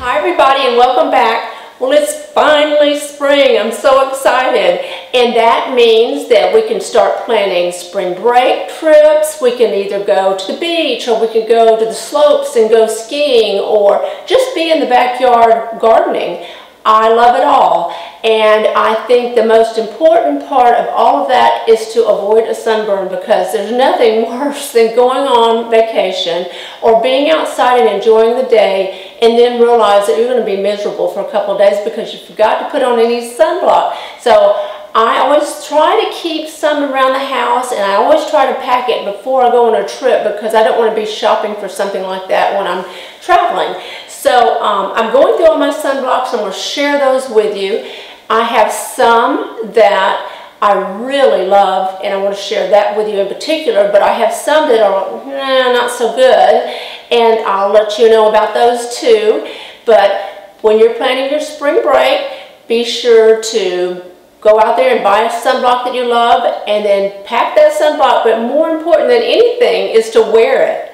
Hi everybody and welcome back. Well, it's finally spring. I'm so excited. And that means that we can start planning spring break trips. We can either go to the beach or we can go to the slopes and go skiing or just be in the backyard gardening. I love it all. And I think the most important part of all of that is to avoid a sunburn, because there's nothing worse than going on vacation or being outside and enjoying the day and then realize that you're going to be miserable for a couple of days because you forgot to put on any sunblock. So I always try to keep some around the house, and I always try to pack it before I go on a trip because I don't want to be shopping for something like that when I'm traveling. So I'm going through all my sunblocks. I'm going to share those with you. I have some that I really love, and I want to share that with you in particular, but I have some that are not so good, and I'll let you know about those too. But when you're planning your spring break, be sure to go out there and buy a sunblock that you love, and then pack that sunblock, but more important than anything is to wear it.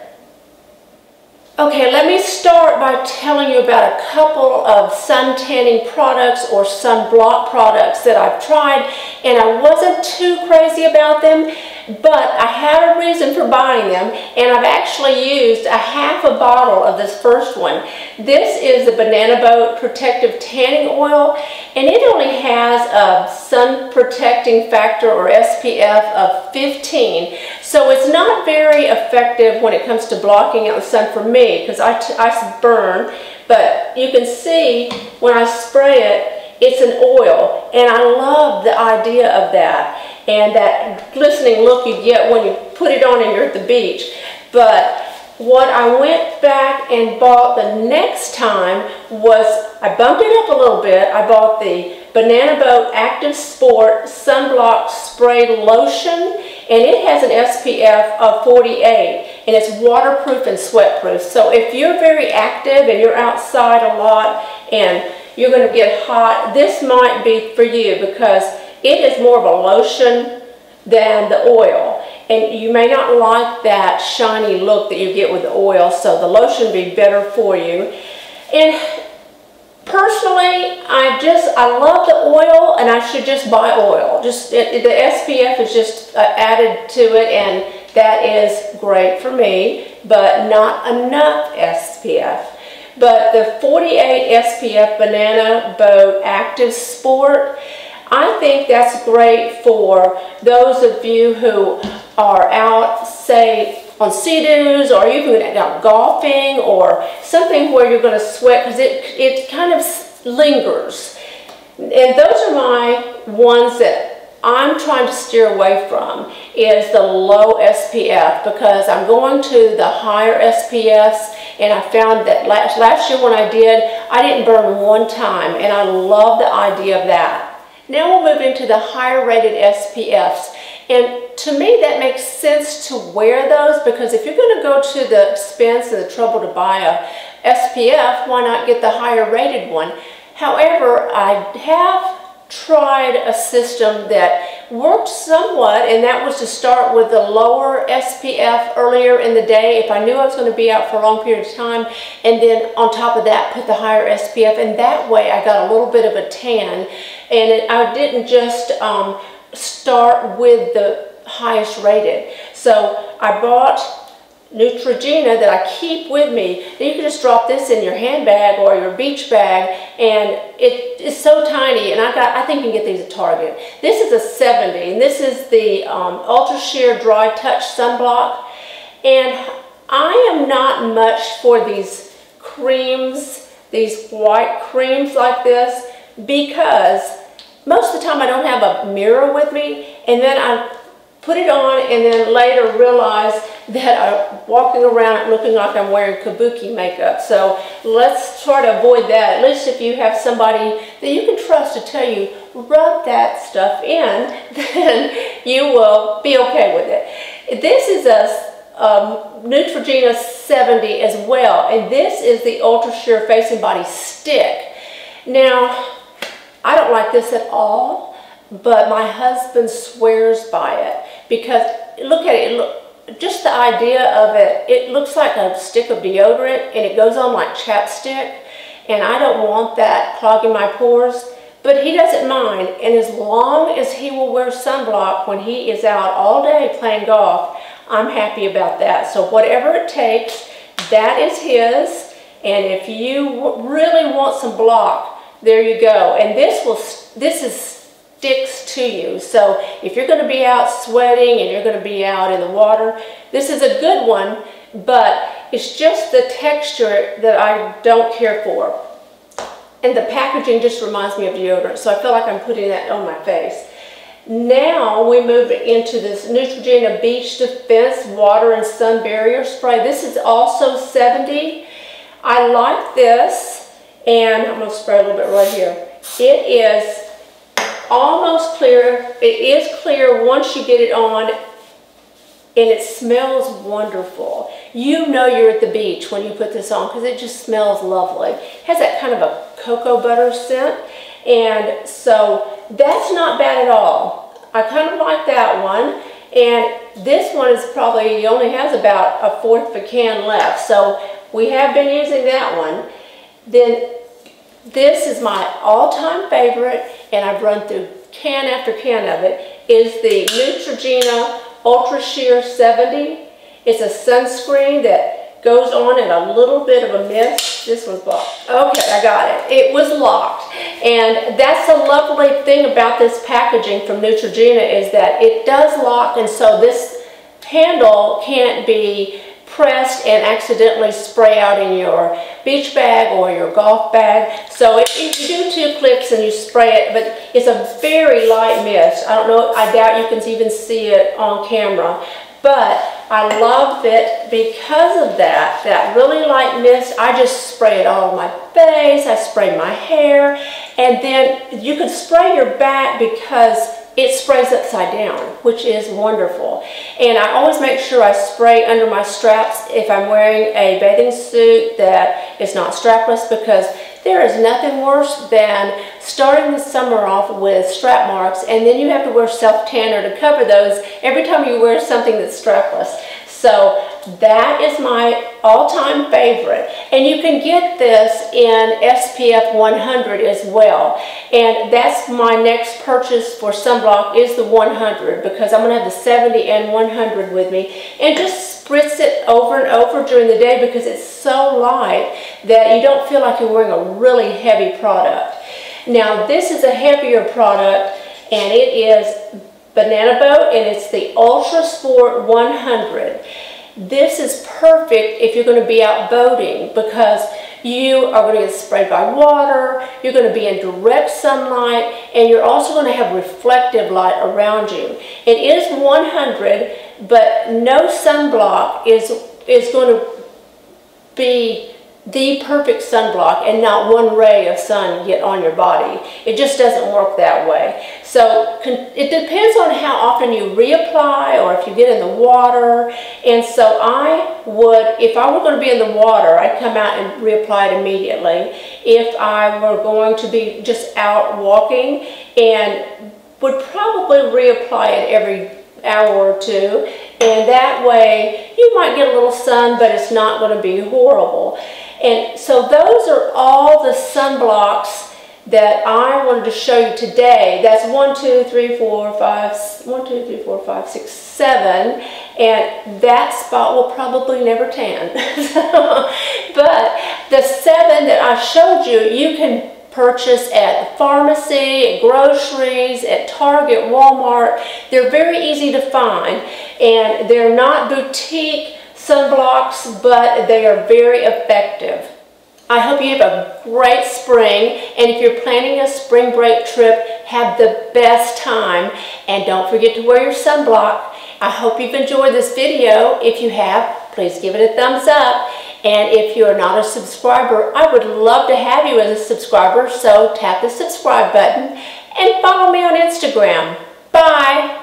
Okay, let me start by telling you about a couple of sun tanning products or sunblock products that I've tried, and I wasn't too crazy about them, but I had a reason for buying them, and I've actually used a half a bottle of this first one. This is the Banana Boat Protective Tanning Oil, and it only has a sun protecting factor or SPF of 15, so it's not very effective when it comes to blocking out the sun for me, because I burn. But you can see when I spray it, it's an oil, and I love the idea of that and that glistening look you get when you put it on and you're at the beach. But what I went back and bought the next time was, I bumped it up a little bit. I bought the Banana Boat Active Sport Sunblock Spray Lotion, and it has an SPF of 48, and it's waterproof and sweatproof. So if you're very active and you're outside a lot and you're going to get hot, this might be for you, because it is more of a lotion than the oil. And you may not like that shiny look that you get with the oil, so the lotion would be better for you. And personally, I love the oil, and I should just buy oil. The SPF is just added to it, and that is great for me, but not enough SPF. But the 48 SPF Banana Boat Active Sport, I think that's great for those of you who are out, say, on sea-doos, or even out golfing, or something where you're going to sweat, because it kind of lingers. And those are my ones that I'm trying to steer away from, is the low SPF, because I'm going to the higher SPFs, and I found that last year when I didn't burn one time, and I love the idea of that. Now we'll move into the higher rated SPFs, and to me that makes sense to wear those, because if you're going to go to the expense and the trouble to buy a SPF, why not get the higher rated one? However, I have tried a system that worked somewhat, and that was to start with the lower SPF earlier in the day if I knew I was going to be out for a long period of time, and then on top of that put the higher SPF, and that way I got a little bit of a tan, and I didn't just start with the highest rated. So I bought Neutrogena that I keep with me. And you can just drop this in your handbag or your beach bag, and it is so tiny, and I think you can get these at Target. This is a 70, and this is the Ultra Sheer Dry Touch Sunblock, and I am not much for these creams, these white creams like this, because most of the time I don't have a mirror with me, and then I put it on and then later realize that I'm walking around looking like I'm wearing kabuki makeup. So let's try to avoid that. At least if you have somebody that you can trust to tell you, rub that stuff in, then you will be okay with it. This is a Neutrogena 70 as well, and this is the Ultra Sheer Face and Body Stick. Now, I don't like this at all, but my husband swears by it, because look at it, just the idea of it, it looks like a stick of deodorant, and it goes on like chapstick, and I don't want that clogging my pores. But he doesn't mind, and as long as he will wear sunblock when he is out all day playing golf, I'm happy about that. So whatever it takes, that is his. And if you really want some block, there you go. And this sticks to you. So if you're going to be out sweating and you're going to be out in the water, this is a good one, but it's just the texture that I don't care for. And the packaging just reminds me of deodorant, so I feel like I'm putting that on my face. Now we move into this Neutrogena Beach Defense Water and Sun Barrier Spray. This is also 70. I like this, and I'm going to spray a little bit right here. It is almost clear. It is clear once you get it on, and it smells wonderful. You know you're at the beach when you put this on because it just smells lovely. It has that kind of a cocoa butter scent, and so that's not bad at all. I kind of like that one, and this one is probably only has about 1/4 of a can left, so we have been using that one. Then this is my all-time favorite, and I've run through can after can of it, is the Neutrogena Ultra Sheer 70. It's a sunscreen that goes on in a little bit of a mist. This one's locked. Okay, I got it. It was locked. And that's the lovely thing about this packaging from Neutrogena is that it does lock, and so this handle can't be pressed and accidentally spray out in your beach bag or your golf bag. So if you do 2 clicks and you spray it, but it's a very light mist. I don't know, I doubt you can even see it on camera. But I love it because of that really light mist. I just spray it all on my face, I spray my hair, and then you can spray your back because it sprays upside down, which is wonderful. And I always make sure I spray under my straps if I'm wearing a bathing suit that is not strapless, because there is nothing worse than starting the summer off with strap marks and then you have to wear self-tanner to cover those every time you wear something that's strapless. So that is my all-time favorite. And you can get this in SPF 100 as well. And that's my next purchase for sunblock is the 100, because I'm going to have the 70 and 100 with me. And just spritz it over and over during the day because it's so light that you don't feel like you're wearing a really heavy product. Now this is a heavier product, and it is Banana Boat, and it's the Ultra Sport 100. This is perfect if you're going to be out boating because you are going to get sprayed by water, you're going to be in direct sunlight, and you're also going to have reflective light around you. It is 100, but no sunblock is going to be the perfect sunblock and not one ray of sun get on your body. It just doesn't work that way. So it depends on how often you reapply or if you get in the water. And so I would, if I were going to be in the water, I'd come out and reapply it immediately. If I were going to be just out walking, and would probably reapply it every hour or two, and that way you might get a little sun, but it's not going to be horrible. And so those are all the sunblocks that I wanted to show you today. That's 1, 2, 3, 4, 5, 6, 7, and that spot will probably never tan. But the 7 that I showed you, you can purchase at the pharmacy, at groceries, at Target, Walmart. They're very easy to find, and they're not boutique sunblocks, but they are very effective. I hope you have a great spring, and if you're planning a spring break trip, have the best time, and don't forget to wear your sunblock. I hope you've enjoyed this video. If you have, please give it a thumbs up, and if you're not a subscriber, I would love to have you as a subscriber, so tap the subscribe button and follow me on Instagram. Bye!